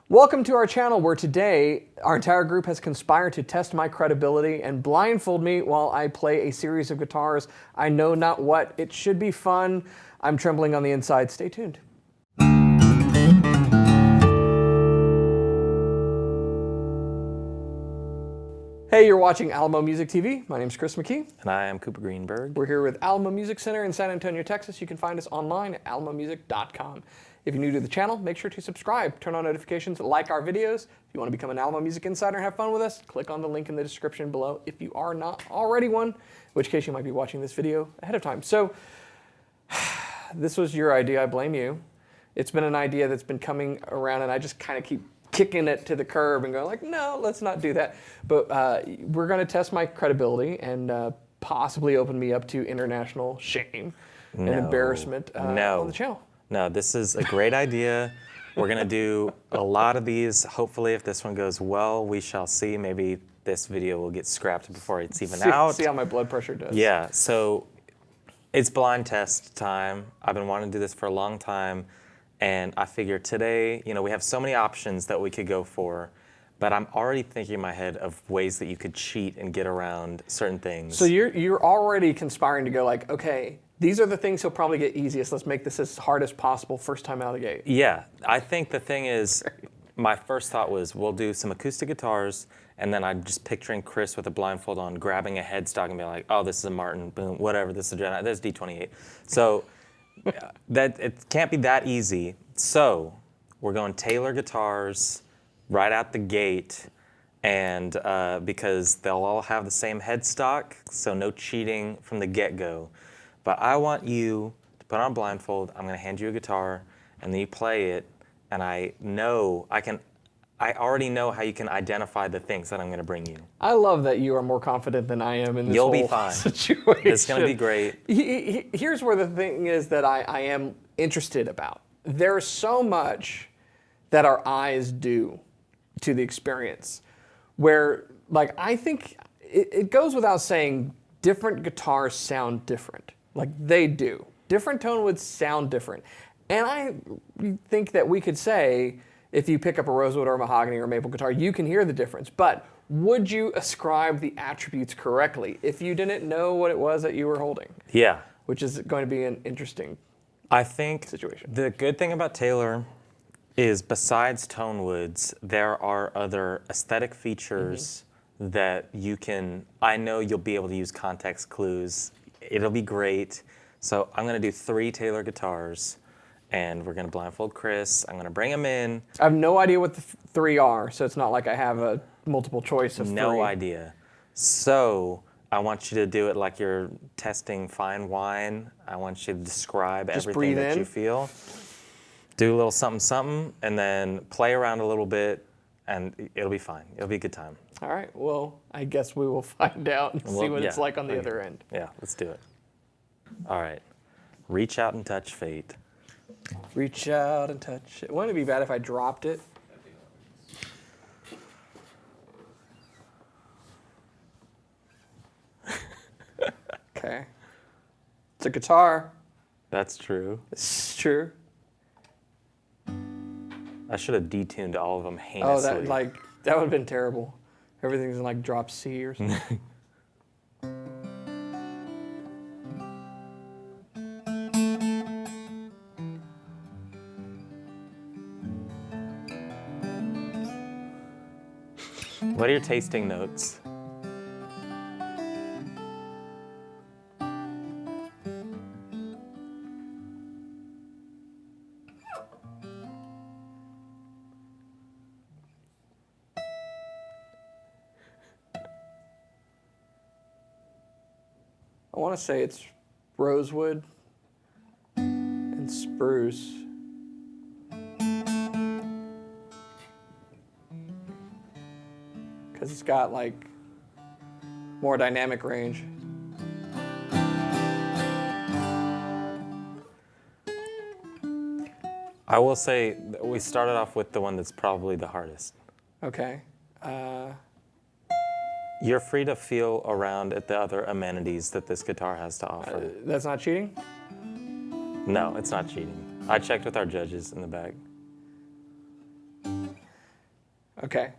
Welcome to our channel where today our entire group has conspired to test my credibility and blindfold me while I play a series of guitars. I know not what. It should be fun. I'm trembling on the inside. Stay tuned. Hey, you're watching Alamo Music TV. My name's Chris McKee. And I am Cooper Greenberg. We're here with Alamo Music Center in San Antonio, Texas. You can find us online at alamomusic.com. If you're new to the channel, make sure to subscribe, turn on notifications, like our videos. If you want to become an Alamo Music Insider and have fun with us, click on the link in the description below if you are not already one, in which case you might be watching this video ahead of time. So, this was your idea, I blame you. It's been an idea that's been coming around and I just kind of keep kicking it to the curb and going like, no, let's not do that. But we're going to test my credibility and possibly open me up to international shame and embarrassment on the channel. No, this is a great idea. We're going to do a lot of these. Hopefully, if this one goes well, we shall see. Maybe this video will get scrapped before it's even out. See how my blood pressure does. Yeah, so it's blind test time. I've been wanting to do this for a long time. And I figure today, we have so many options that we could go for, but I'm already thinking in my head of ways that you could cheat and get around certain things. So you're already conspiring to go like, okay, these are the things he'll probably get easiest. Let's make this as hard as possible first time out of the gate. Yeah, I think the thing is, my first thought was we'll do some acoustic guitars, and then I'm just picturing Chris with a blindfold on, grabbing a headstock and being like, oh, this is a Martin, boom, whatever, this is a Jedi, this is D28. So. That it can't be that easy. So we're going Taylor guitars right out the gate, and because they'll all have the same headstock, so no cheating from the get-go. But I want you to put on a blindfold. I'm going to hand you a guitar, and then you play it, and I already know how you can identify the things that I'm going to bring you. I love that you are more confident than I am in this You'll whole be fine. situation. It's going to be great. Here's where the thing is that I am interested about. There's so much that our eyes do to the experience where, like, I think it goes without saying different guitars sound different. Like, they do. Different tone would sound different. And I think that we could say, if you pick up a rosewood or a mahogany or a maple guitar, you can hear the difference. But would you ascribe the attributes correctly if you didn't know what it was that you were holding? Yeah. Which is going to be an interesting situation. The good thing about Taylor is besides tone woods, there are other aesthetic features that I know you'll be able to use context clues. It'll be great. So I'm going to do 3 Taylor guitars. And we're going to blindfold Chris. I'm going to bring him in. I have no idea what the 3 are, so it's not like I have a multiple choice of 3. No idea. So I want you to do it like you're testing fine wine. I want you to describe everything that you feel. Do a little something, something, and then play around a little bit, and it'll be fine. It'll be a good time. All right. Well, I guess we will find out and see what it's like on the other end. Yeah, let's do it. All right. Reach out and touch fate. Reach out and touch it. Wouldn't it be bad if I dropped it? Okay. It's a guitar. That's true. It's true. I should have detuned all of them heinously. Oh, that would have been terrible. Everything's in like drop C or something. What are your tasting notes? I want to say it's rosewood and spruce. Because it's got like more dynamic range. I will say we started off with the one that's probably the hardest. Okay. You're free to feel around at the other amenities that this guitar has to offer. That's not cheating? No, it's not cheating. I checked with our judges in the back. Okay.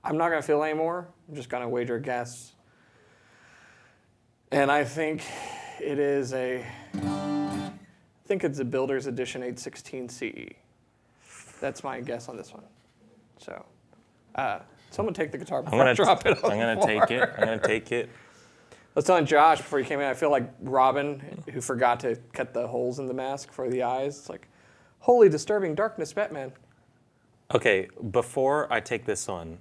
I'm not going to feel anymore. I'm just going to wager a guess. And I think it is I think it's a Builder's Edition 816 CE. That's my guess on this one. So, someone take the guitar before I drop it on I'm going to take it. I'm going to take it. I was telling Josh before he came in, I feel like Robin, who forgot to cut the holes in the mask for the eyes. It's like, holy disturbing darkness, Batman. Okay, before I take this one,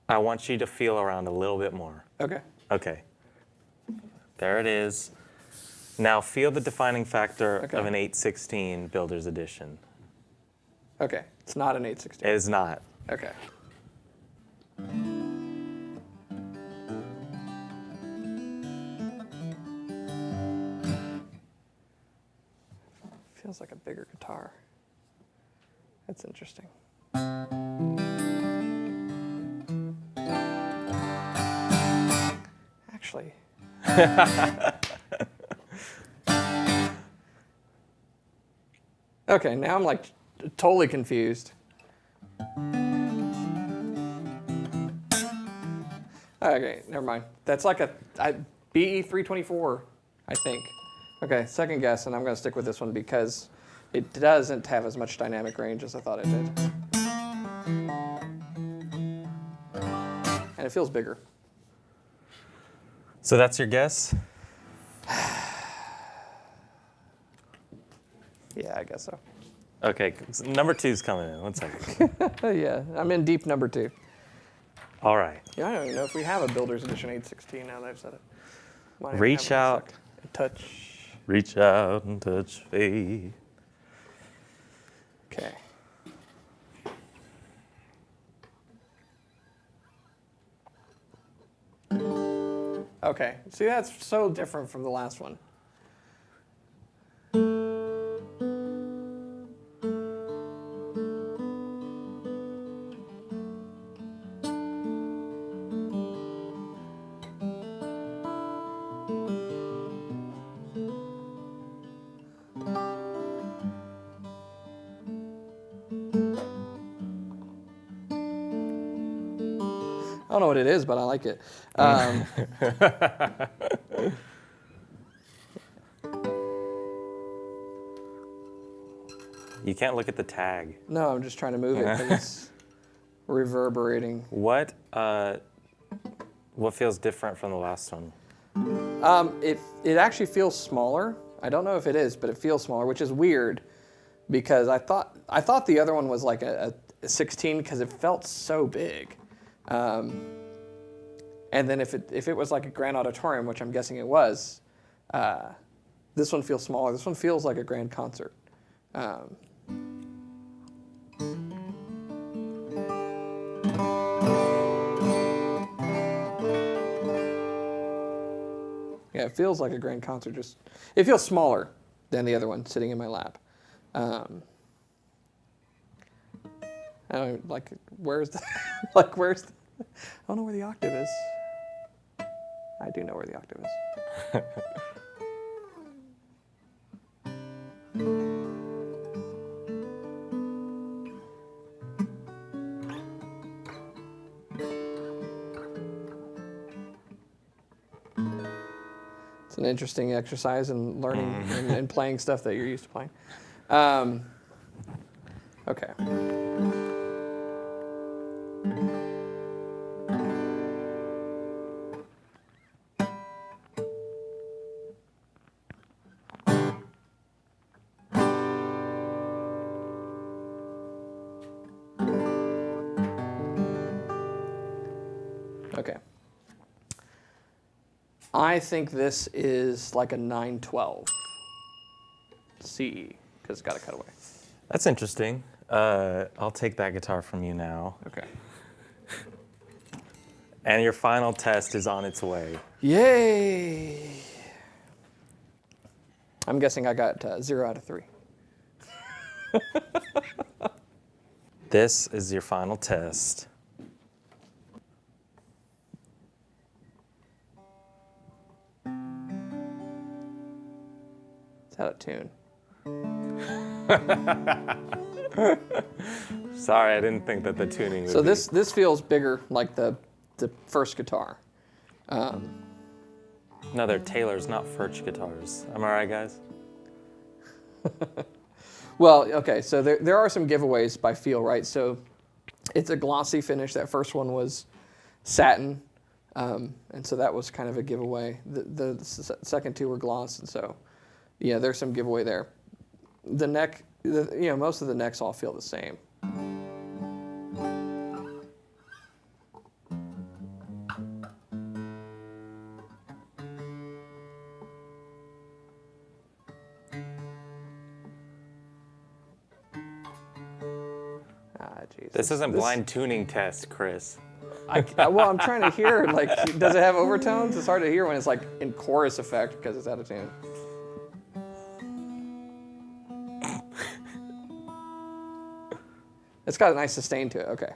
I want you to feel around a little bit more. Okay. Okay. There it is. Now feel the defining factor of an 816 Builder's Edition. Okay. It's not an 816. It is not. Okay. Feels like a bigger guitar. That's interesting. Actually. Okay, now I'm like totally confused. Okay, never mind. That's like a BE 324, I think. Okay, second guess, and I'm going to stick with this one because it doesn't have as much dynamic range as I thought it did. And it feels bigger. So that's your guess? Yeah, I guess so. Okay, number 2's coming in. 1 second. Yeah, I'm in deep number 2. All right. Yeah, I don't even know if we have a Builder's Edition 816 now that I've said it. Might even Reach have one in a out. sec. Touch. Reach out and touch faith. Okay. Okay, see, that's so different from the last one. I don't know what it is, but I like it. You can't look at the tag. No, I'm just trying to move it because it's reverberating. What feels different from the last one? It actually feels smaller. I don't know if it is, but it feels smaller, which is weird because I thought the other one was like a 16 because it felt so big. And then if it was like a grand auditorium, which I'm guessing it was, this one feels smaller. This one feels like a grand concert. Yeah, it feels like a grand concert. Just it feels smaller than the other one sitting in my lap. I don't like where's the where's the, I don't know where the octave is. I do know where the octave is. It's an interesting exercise in learning and playing stuff that you're used to playing. Okay. Okay. I think this is like a 912 CE because it's got a cutaway. That's interesting. I'll take that guitar from you now. Okay. And your final test is on its way. Yay! I'm guessing I got 0 out of 3. This is your final test. It's out of tune. Sorry, I didn't think that the tuning would So be. this feels bigger, like the first guitar. No, they're Taylors, not Furch guitars. Am I right, guys? Well, okay, so there are some giveaways by feel, right? So it's a glossy finish. That first one was satin, and so that was kind of a giveaway. The second two were gloss, and so yeah, there's some giveaway there. The neck, most of the necks all feel the same. Geez. This isn't blind tuning test, Chris. Well, I'm trying to hear, like, does it have overtones? It's hard to hear when it's like in chorus effect because it's out of tune. It's got a nice sustain to it, okay.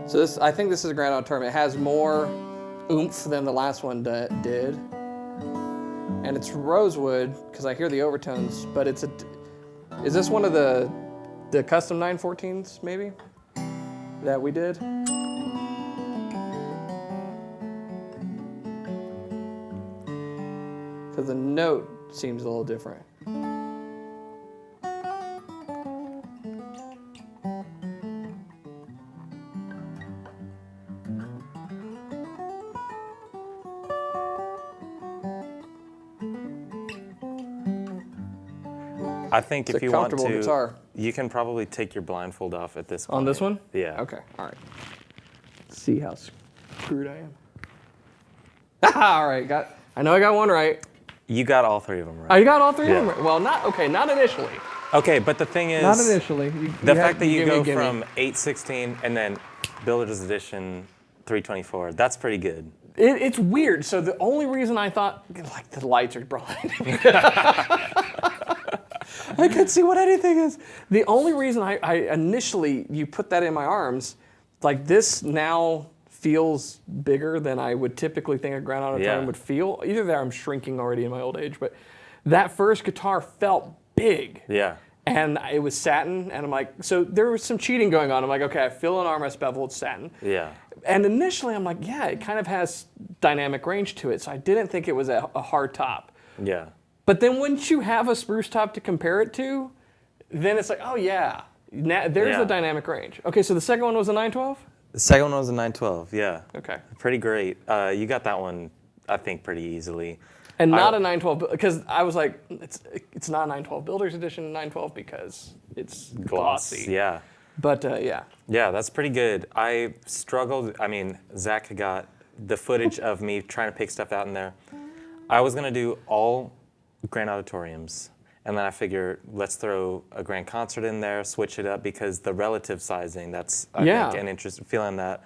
So I think this is a Grand Auditorium. It has more oomph than the last one did. And it's rosewood, because I hear the overtones, but is this one of the custom 914s, maybe, that we did? Because the note seems a little different. I think It's if a you want comfortable to, guitar. you can probably take your blindfold off at this point. On this one? Yeah. Okay, all right. Let's see how screwed I am. All right, I know I got one right. You got all three of them right. Oh, you got all three Yeah. of them right? Well, not initially. Okay, but the thing is, Not initially. the fact that you go from 816 and then Builder's Edition 324, that's pretty good. It's weird. So the only reason I thought, like, the lights are blind. I can't see what anything is. The only reason I initially, you put that in my arms, like, this now feels bigger than I would typically think a Grand Auditorium would feel. Either that or I'm shrinking already in my old age, but that first guitar felt big. Yeah. And it was satin, and I'm like, so there was some cheating going on. I'm like, okay, I feel an armrest bevel, it's satin. Yeah. And initially I'm like, yeah, it kind of has dynamic range to it, so I didn't think it was a hard top. Yeah. But then once you have a spruce top to compare it to, then it's like, oh yeah, there's the dynamic range. Okay, so the second one was a 912? The second one was a 912, yeah. Okay. Pretty great. You got that one, I think, pretty easily. And not a 912, because I was like, it's not a 912 Builder's Edition 912 because it's glossy. Yeah. But yeah. Yeah, that's pretty good. I struggled. I mean, Zach got the footage of me trying to pick stuff out in there. I was going to do all Grand Auditoriums. And then I figured, let's throw a grand concert in there, switch it up, because the relative sizing, that's, I think, an interesting feeling that.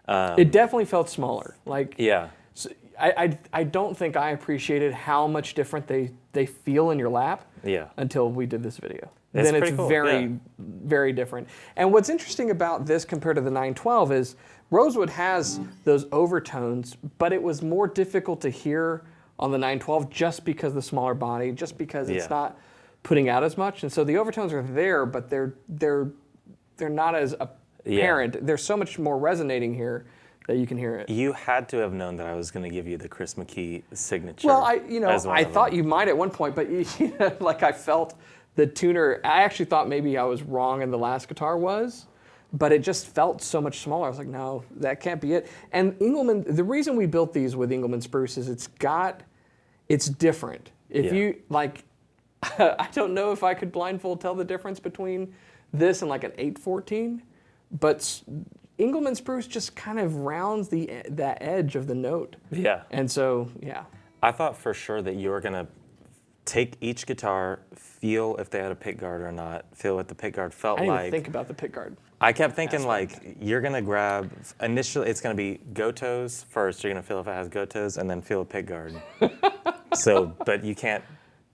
It definitely felt smaller. Like, yeah. So I don't think I appreciated how much different they feel in your lap until we did this video. It's then it's pretty cool, very, very different. And what's interesting about this compared to the 912 is Rosewood has those overtones, but it was more difficult to hear on the 912 just because of the smaller body, just because it's not putting out as much. And so the overtones are there, but they're not as apparent. There's so much more resonating here that you can hear it. You had to have known that I was going to give you the Chris McKee signature. Well, I thought you might at one point, but like I felt the tuner. I actually thought maybe I was wrong and the last guitar was, but it just felt so much smaller. I was like, no, that can't be it. And Engelmann, the reason we built these with Engelmann spruce is it's different. If you like, I don't know if I could blindfold tell the difference between this and like an 814, but Engelmann spruce just kind of rounds that edge of the note. Yeah. And so, yeah. I thought for sure that you were going to take each guitar, feel if they had a pickguard or not, feel what the pickguard felt like. I didn't even think about the pickguard. I kept thinking like, you're going to grab, initially it's going to be go-toes first. You're going to feel if it has go-toes and then feel a pickguard. But you can't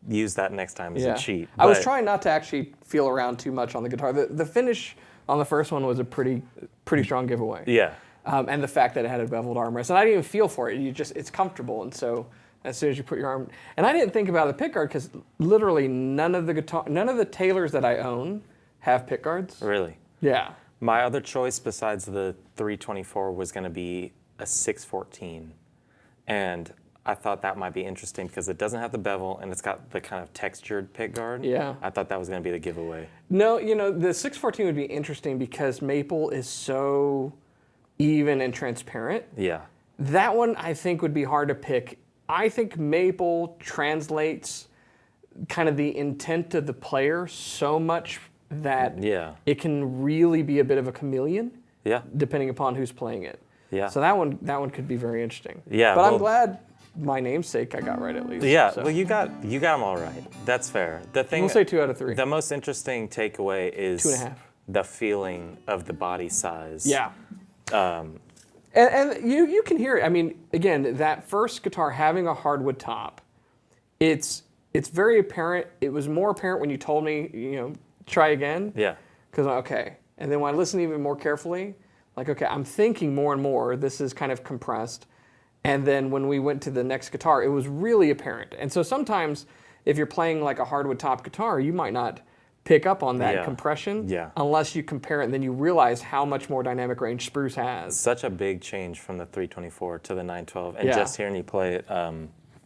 use that next time as a cheat. I was trying not to actually feel around too much on the guitar. The finish on the first one was a pretty strong giveaway. Yeah. And the fact that it had a beveled armrest, and I didn't even feel for it. It's comfortable, and so as soon as you put your arm, and I didn't think about the pick guard because literally none of the Taylors that I own have pick guards. Really? Yeah. My other choice besides the 324 was going to be a 614, and I thought that might be interesting because it doesn't have the bevel and it's got the kind of textured pick guard. Yeah. I thought that was going to be the giveaway. No, the 614 would be interesting because maple is so even and transparent. Yeah. That one I think would be hard to pick. I think maple translates kind of the intent of the player so much that it can really be a bit of a chameleon. Yeah. Depending upon who's playing it. Yeah. So that one could be very interesting. Yeah. But I'm glad my namesake I got right at least. Yeah. So. Well, you got them all right. That's fair. The thing. We'll say 2 out of 3. The most interesting takeaway is 2.5. The feeling of the body size. Yeah. And you can hear it. I mean, again, that first guitar having a hardwood top, it's very apparent. It was more apparent when you told me, try again. Yeah. Because okay. And then when I listened even more carefully, like, okay, I'm thinking more and more, this is kind of compressed. And then when we went to the next guitar, it was really apparent. And so sometimes if you're playing like a hardwood top guitar, you might not pick up on that compression unless you compare it and then you realize how much more dynamic range Spruce has. Such a big change from the 324 to the 912. And just hearing you play it,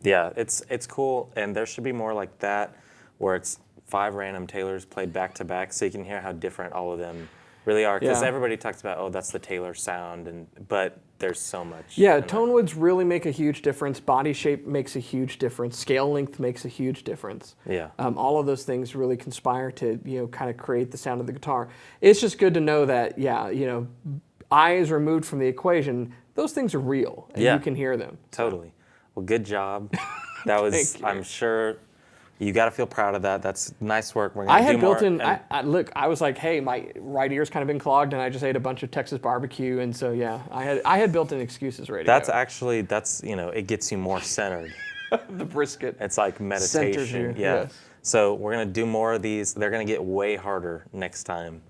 it's cool. And there should be more like that where it's 5 random Taylors played back to back so you can hear how different all of them really are. Because everybody talks about, oh, that's the Taylor sound, but there's so much. Yeah, tone woods really make a huge difference. Body shape makes a huge difference. Scale length makes a huge difference. Yeah. All of those things really conspire to kind of create the sound of the guitar. It's just good to know that I is removed from the equation. Those things are real, and you can hear them. Totally. Well, good job. That was, I'm sure. You got to feel proud of that. That's nice work. We're gonna do more. Look, I was like, hey, my right ear's kind of been clogged, and I just ate a bunch of Texas barbecue, and so I had built-in excuses ready. That's it gets you more centered. The brisket. It's like meditation. Yeah. Yes. So we're gonna do more of these. They're gonna get way harder next time.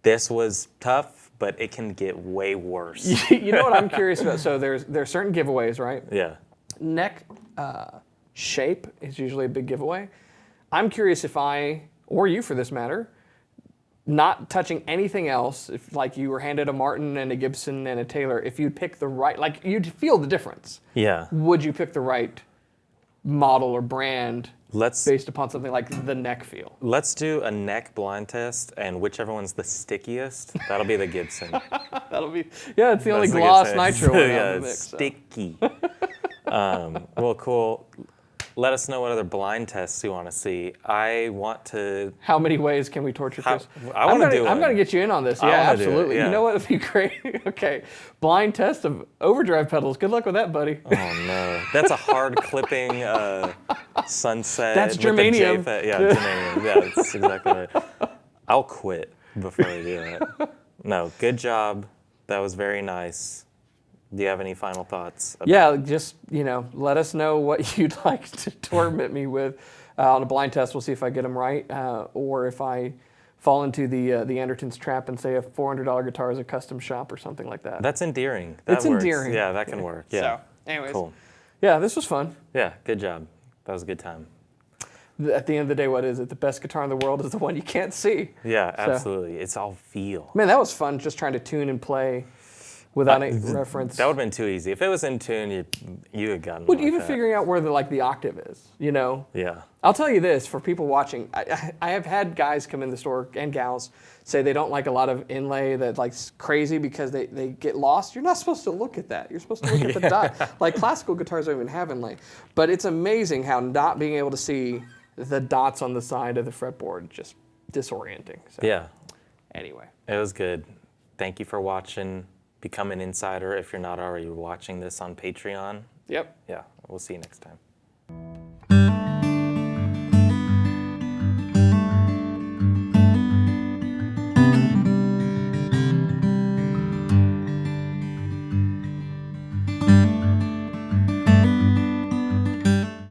This was tough, but it can get way worse. You know what I'm curious about? So there's certain giveaways, right? Yeah. Neck. Shape is usually a big giveaway. I'm curious if I, or you for this matter, not touching anything else, if like you were handed a Martin and a Gibson and a Taylor, if you'd pick the right, like you'd feel the difference. Yeah. Would you pick the right model or brand based upon something like the neck feel? Let's do a neck blind test, and whichever one's the stickiest, that'll be the Gibson. It's the only gloss nitro one on the mix. Sticky. Well, cool. Let us know what other blind tests you want to see. I want to. How many ways can we torture Chris? I'm going to get you in on this. Yeah, absolutely. You know what would be great? Okay. Blind test of overdrive pedals. Good luck with that, buddy. Oh, no. That's a hard clipping Sunset. That's germanium. Germanium. Yeah, that's exactly right. I'll quit before I do that. No, good job. That was very nice. Do you have any final thoughts? Just, let us know what you'd like to torment me with on a blind test. We'll see if I get them right or if I fall into the Anderton's trap and say a $400 guitar is a custom shop or something like that. That's endearing. It's endearing. Yeah, that can work. Yeah. So, anyways. Cool. Yeah, this was fun. Yeah, good job. That was a good time. At the end of the day, what is it? The best guitar in the world is the one you can't see. Yeah, absolutely. It's all feel. Man, that was fun just trying to tune and play. Without any reference. That would have been too easy. If it was in tune, you had gotten it. Even figuring out where the octave is, Yeah. I'll tell you this, for people watching, I have had guys come in the store, and gals, say they don't like a lot of inlay that likes crazy because they get lost. You're not supposed to look at that. You're supposed to look at the dot. Like classical guitars don't even have inlay. But it's amazing how not being able to see the dots on the side of the fretboard, just disorienting. So, yeah. Anyway. It was good. Thank you for watching. Become an insider if you're not already watching this on Patreon. Yep. Yeah, we'll see you next time.